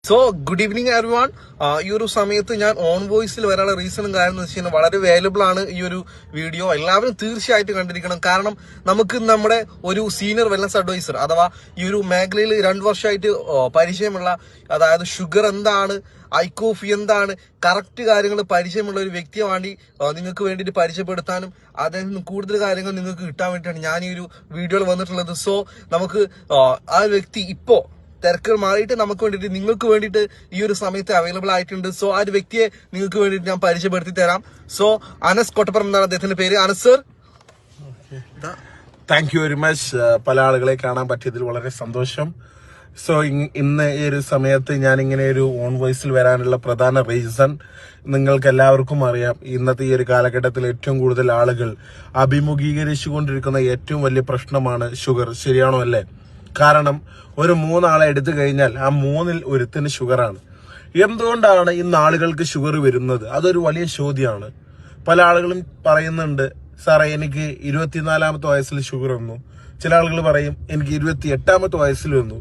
So good evening everyone. ഈ ഒരു സമയത്ത് ഞാൻ ഓൺ വോയിസിൽ വരാനുള്ള റീസണും കാര്യം എന്ന് വെച്ച് കഴിഞ്ഞാൽ വളരെ വാല്യുബിൾ ആണ് ഈ ഒരു വീഡിയോ. എല്ലാവരും തീർച്ചയായിട്ടും കണ്ടിരിക്കണം. കാരണം നമുക്ക് നമ്മുടെ ഒരു സീനിയർ വെൽനസ് അഡ്വൈസർ അഥവാ ഈ ഒരു മേഖലയിൽ 2 വർഷമായിട്ട് പരിചയമുള്ള, അതായത് ഷുഗർ എന്താണ്, ഐക്കോഫി എന്താണ്, കറക്റ്റ് കാര്യങ്ങൾ പരിചയമുള്ള ഒരു വ്യക്തിയെ വേണ്ടി നിങ്ങൾക്ക് വേണ്ടിയിട്ട് പരിചയപ്പെടുത്താനും അദ്ദേഹം കൂടുതൽ കാര്യങ്ങൾ നിങ്ങൾക്ക് കിട്ടാൻ വേണ്ടിയിട്ടാണ് ഞാൻ ഈ ഒരു വീഡിയോയിൽ വന്നിട്ടുള്ളത്. സോ നമുക്ക് ആ വ്യക്തി ഇപ്പോ തിരക്കുകൾ മാറിയിട്ട് നമുക്ക് വേണ്ടിയിട്ട് നിങ്ങൾക്ക് വേണ്ടിയിട്ട് ഈ ഒരു സമയത്ത് അവൈലബിൾ ആയിട്ടുണ്ട്. സോ ആ ഒരു വ്യക്തിയെ നിങ്ങൾക്ക് വേണ്ടിയിട്ട് ഞാൻ പരിചയപ്പെടുത്തി തരാം. സോ അനസ് കൊട്ടപ്പുറം എന്നാണ് അദ്ദേഹത്തിന്റെ പേര്. Anas sir, thank you very much. പല ആളുകളെ കാണാൻ പറ്റിയതിൽ വളരെ സന്തോഷം. സോ ഇന്ന് ഈ ഒരു സമയത്ത് ഞാൻ ഇങ്ങനെ ഒരു ഓൺ വോയിസിൽ വരാനുള്ള പ്രധാന റീസൺ നിങ്ങൾക്ക് എല്ലാവർക്കും അറിയാം. ഇന്നത്തെ ഈ ഒരു കാലഘട്ടത്തിൽ ഏറ്റവും കൂടുതൽ ആളുകൾ അഭിമുഖീകരിച്ചുകൊണ്ടിരിക്കുന്ന ഏറ്റവും വലിയ പ്രശ്നമാണ് ഷുഗർ. ശരിയാണോ അല്ലേ? കാരണം ഒരു 3 ആളെ എടുത്തു കഴിഞ്ഞാൽ ആ 3-ൽ ഒരുത്തിന് ഷുഗറാണ്. എന്തുകൊണ്ടാണ് ഇന്ന് ആളുകൾക്ക് ഷുഗർ വരുന്നത്? അതൊരു വലിയ ചോദ്യമാണ്. പല ആളുകളും പറയുന്നുണ്ട്, സാറേ എനിക്ക് 24-ാമത്തെ വയസ്സിൽ ഷുഗർ വന്നു. ചില ആളുകൾ പറയും എനിക്ക് 28-ാമത്തെ വയസ്സിൽ വന്നു.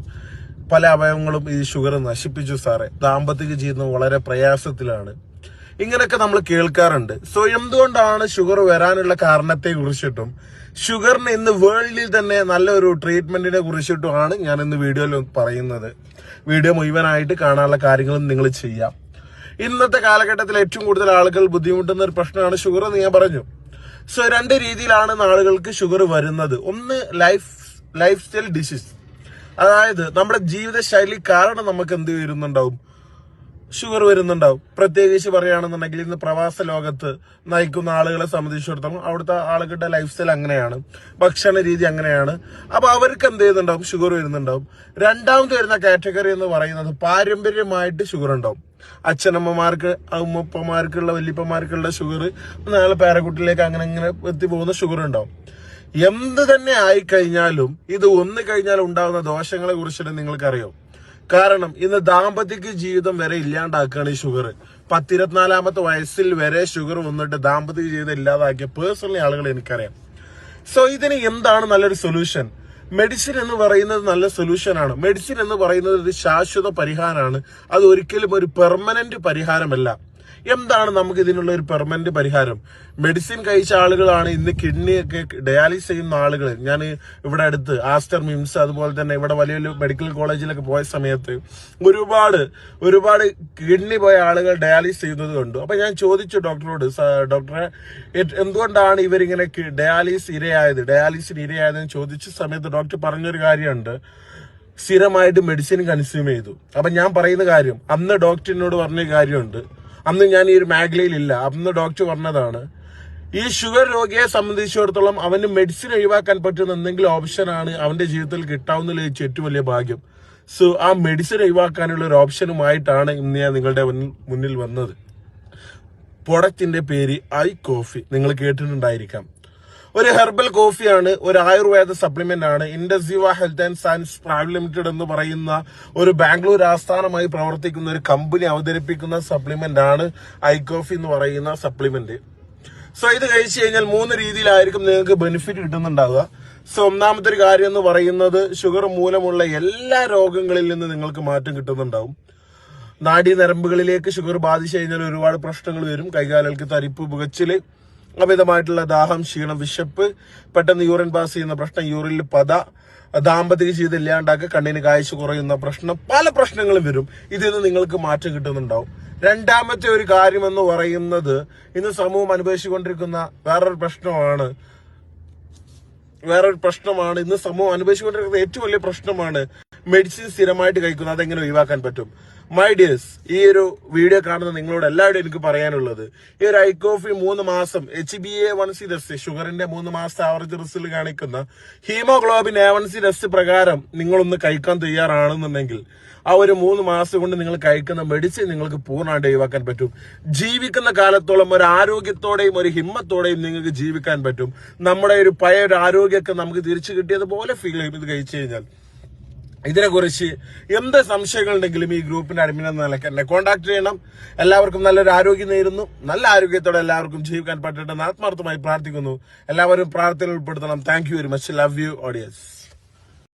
പല അവയവങ്ങളും ഈ ഷുഗർ നശിപ്പിച്ചു സാറേ, ദാമ്പത്തിക ജീവിതം വളരെ പ്രയാസത്തിലാണ്. ഇങ്ങനെയൊക്കെ നമ്മൾ കേൾക്കാറുണ്ട്. സോ എന്തുകൊണ്ടാണ് ഷുഗർ വരാനുള്ള കാരണത്തെ കുറിച്ചിട്ടും ഷുഗറിന് ഇന്ന് വേൾഡിൽ തന്നെ നല്ലൊരു ട്രീറ്റ്മെന്റിനെ കുറിച്ചിട്ടുമാണ് ഞാൻ ഇന്ന് വീഡിയോയിൽ പറയുന്നത്. വീഡിയോ മുഴുവനായിട്ട് കാണാനുള്ള കാര്യങ്ങളും നിങ്ങൾ ചെയ്യാം. ഇന്നത്തെ കാലഘട്ടത്തിൽ ഏറ്റവും കൂടുതൽ ആളുകൾ ബുദ്ധിമുട്ടുന്ന ഒരു പ്രശ്നമാണ് ഷുഗർ എന്ന് ഞാൻ പറഞ്ഞു. സോ 2 രീതിയിലാണ് ആളുകൾക്ക് ഷുഗർ വരുന്നത്. ഒന്ന് ലൈഫ് സ്റ്റൈൽ ഡിസീസ്, അതായത് നമ്മുടെ ജീവിതശൈലി കാരണം നമുക്ക് എന്ത് വരുന്നുണ്ടാവും, ഷുഗർ വരുന്നുണ്ടാവും. പ്രത്യേകിച്ച് പറയുകയാണെന്നുണ്ടെങ്കിൽ ഇന്ന് പ്രവാസ ലോകത്ത് നയിക്കുന്ന ആളുകളെ സംബന്ധിച്ചിടത്തോളം അവിടുത്തെ ആളുകളുടെ ലൈഫ് സ്റ്റൈൽ അങ്ങനെയാണ്, ഭക്ഷണ രീതി അങ്ങനെയാണ്. അപ്പൊ അവർക്ക് എന്ത് ചെയ്യുന്നുണ്ടാവും, ഷുഗർ വരുന്നുണ്ടാവും. രണ്ടാമത് വരുന്ന കാറ്റഗറി എന്ന് പറയുന്നത് പാരമ്പര്യമായിട്ട് ഷുഗർ ഉണ്ടാവും. അച്ഛനമ്മമാർക്ക്, ഉമ്മപ്പമാർക്കുള്ള, വല്യപ്പമാർക്കുള്ള ഷുഗർ നാളെ പേരക്കുട്ടിലേക്ക് അങ്ങനെ എത്തി പോകുന്ന ഷുഗർ ഉണ്ടാവും. എന്ത് തന്നെ ആയിക്കഴിഞ്ഞാലും ഇത് ഒന്ന് കഴിഞ്ഞാൽ ഉണ്ടാകുന്ന ദോഷങ്ങളെ കുറിച്ചിട്ട് നിങ്ങൾക്കറിയാം. കാരണം ഇന്ന് ദാമ്പത്തിക ജീവിതം വരെ ഇല്ലാണ്ടാക്കുകയാണ് ഈ ഷുഗർ. 24-ാമത്തെ വയസ്സിൽ വരെ ഷുഗർ വന്നിട്ട് ദാമ്പത്തിക ജീവിതം ഇല്ലാതാക്കിയ പേഴ്സണലി ആളുകൾ എനിക്കറിയാം. സോ ഇതിന് എന്താണ് നല്ലൊരു സൊല്യൂഷൻ? മെഡിസിൻ എന്ന് പറയുന്നത് നല്ല സൊല്യൂഷനാണ്. മെഡിസിൻ എന്ന് പറയുന്നത് ഒരു ശാശ്വത പരിഹാരമാണ്. അത് ഒരിക്കലും ഒരു പെർമനന്റ് പരിഹാരമല്ല. എന്താണ് നമുക്ക് ഇതിനുള്ള ഒരു പെർമനന്റ് പരിഹാരം? മെഡിസിൻ കഴിച്ച ആളുകളാണ് ഇന്ന് കിഡ്നിയൊക്കെ ഡയാലിസിസ് ചെയ്യുന്ന ആളുകൾ. ഞാൻ ഇവിടെ അടുത്ത് ആസ്റ്റർ മിംസ്, അതുപോലെ തന്നെ ഇവിടെ വലിയ വലിയ മെഡിക്കൽ കോളേജിലൊക്കെ പോയ സമയത്ത് ഒരുപാട് കിഡ്നി പോയ ആളുകൾ ഡയാലിസിസ് ചെയ്യുന്നത് കണ്ടു. അപ്പൊ ഞാൻ ചോദിച്ചു ഡോക്ടറോട്, ഡോക്ടറെ എന്തുകൊണ്ടാണ് ഇവരിങ്ങനെ ഡയാലിസിന് ഇരയായതെന്ന് ചോദിച്ച സമയത്ത് ഡോക്ടർ പറഞ്ഞൊരു കാര്യമുണ്ട്, സ്ഥിരമായിട്ട് മെഡിസിൻ കൺസ്യൂം ചെയ്തു. അപ്പൊ ഞാൻ പറയുന്ന കാര്യം, അന്ന് ഡോക്ടറിനോട് പറഞ്ഞ കാര്യമുണ്ട്, അന്ന് ഞാൻ ഈ ഒരു മേഖലയിലില്ല, അന്ന് ഡോക്ടർ പറഞ്ഞതാണ്, ഈ ഷുഗർ രോഗിയെ സംബന്ധിച്ചിടത്തോളം അവന് മെഡിസിൻ ഒഴിവാക്കാൻ പറ്റുന്ന എന്തെങ്കിലും ഓപ്ഷനാണ് അവന്റെ ജീവിതത്തിൽ കിട്ടാവുന്ന ഏറ്റവും വലിയ ഭാഗ്യം. സോ ആ മെഡിസിൻ ഒഴിവാക്കാനുള്ള ഒരു ഓപ്ഷനുമായിട്ടാണ് ഇന്ന് ഞാൻ നിങ്ങളുടെ മുന്നിൽ വന്നത്. പ്രൊഡക്റ്റിന്റെ പേര് ഐക്കോഫി. നിങ്ങൾ കേട്ടിട്ടുണ്ടായിരിക്കാം. ഒരു ഹെർബൽ കോഫിയാണ്, ഒരു ആയുർവേദ സപ്ലിമെന്റ് ആണ്. IndusViva health and science private limited എന്ന് പറയുന്ന ഒരു ബാംഗ്ലൂർ ആസ്ഥാനമായി പ്രവർത്തിക്കുന്ന ഒരു കമ്പനി അവതരിപ്പിക്കുന്ന സപ്ലിമെന്റ് ആണ് ഐക്കോഫി എന്ന് പറയുന്ന സപ്ലിമെന്റ്. സോ ഇത് കഴിച്ചു കഴിഞ്ഞാൽ 3 രീതിയിലായിരിക്കും നിങ്ങൾക്ക് ബെനിഫിറ്റ് കിട്ടുന്നുണ്ടാവുക. സോ ഒന്നാമത്തെ ഒരു കാര്യം എന്ന് പറയുന്നത്, ഷുഗർ മൂലമുള്ള എല്ലാ രോഗങ്ങളിൽ നിന്ന് നിങ്ങൾക്ക് മാറ്റം കിട്ടുന്നുണ്ടാവും. നാഡീനരമ്പുകളിലേക്ക് ഷുഗർ ബാധിച്ചു കഴിഞ്ഞാൽ ഒരുപാട് പ്രശ്നങ്ങൾ വരും. കൈകാലുകൾക്ക് തരിപ്പ്, പുകച്ചില്, അമിതമായിട്ടുള്ള ദാഹം, ക്ഷീണം, വിശപ്പ്, പെട്ടെന്ന് യൂറിൻ പാസ് ചെയ്യുന്ന പ്രശ്നം, യൂറിനിൽ പത, ദാമ്പത്തിക ജീവിതം ഇല്ലാണ്ടാക്കുക, കണ്ണിന് കാഴ്ച കുറയുന്ന പ്രശ്നം, പല പ്രശ്നങ്ങളും വരും. ഇതിൽ നിന്ന് നിങ്ങൾക്ക് മാറ്റം കിട്ടുന്നുണ്ടാവും. രണ്ടാമത്തെ ഒരു കാര്യം എന്ന് പറയുന്നത്, ഇന്ന് സമൂഹം അനുഭവിച്ചുകൊണ്ടിരിക്കുന്ന വേറൊരു പ്രശ്നമാണ് ഇന്ന് സമൂഹം അനുഭവിച്ചുകൊണ്ടിരിക്കുന്ന ഏറ്റവും വലിയ പ്രശ്നമാണ് മെഡിസിൻ സ്ഥിരമായിട്ട് കഴിക്കുന്നത്. അതെങ്ങനെ ഒഴിവാക്കാൻ പറ്റും? മൈ ഡിയേഴ്സ്, ഈ ഒരു വീഡിയോ കാണുന്ന നിങ്ങളോട് എല്ലാവരും എനിക്ക് പറയാനുള്ളത്, ഈ ഒരു ഐക്കോഫി 3 മാസം HbA1c ടെസ്റ്റ്, ഷുഗറിന്റെ 3 മാസത്തെ ആവറേജ് റിസൾട്ട് കാണിക്കുന്ന ഹീമോഗ്ലോബിൻ A1c ടെസ്റ്റ് പ്രകാരം നിങ്ങളൊന്ന് കഴിക്കാൻ തയ്യാറാണെന്നുണ്ടെങ്കിൽ ആ ഒരു 3 മാസം കൊണ്ട് നിങ്ങൾ കഴിക്കുന്ന മെഡിസിൻ നിങ്ങൾക്ക് പൂർണ്ണമായിട്ട് ഒഴിവാക്കാൻ പറ്റും. ജീവിക്കുന്ന കാലത്തോളം ഒരു ആരോഗ്യത്തോടെയും ഒരു ഹിമ്മത്തോടെയും നിങ്ങൾക്ക് ജീവിക്കാൻ പറ്റും. നമ്മുടെ ഒരു പഴയ ഒരു ആരോഗ്യമൊക്കെ നമുക്ക് തിരിച്ചു കിട്ടിയതുപോലെ ഫീൽ ചെയ്യും ഇത് കഴിച്ചു കഴിഞ്ഞാൽ. ഇതിനെക്കുറിച്ച് എന്ത് സംശയങ്ങളുണ്ടെങ്കിലും ഈ ഗ്രൂപ്പിന്റെ അഡ്മിൻ എന്ന നിലയ്ക്ക് എന്നെ കോൺടാക്ട് ചെയ്യണം. എല്ലാവർക്കും നല്ലൊരു ആരോഗ്യം നേരുന്നു. നല്ല ആരോഗ്യത്തോടെ എല്ലാവർക്കും ജീവിക്കാൻ പറ്റട്ടെ എന്ന് ആത്മാർത്ഥമായി പ്രാർത്ഥിക്കുന്നു. എല്ലാവരും പ്രാർത്ഥനയിൽ ഉൾപ്പെടുത്തണം. Thank you very much. Love you audience.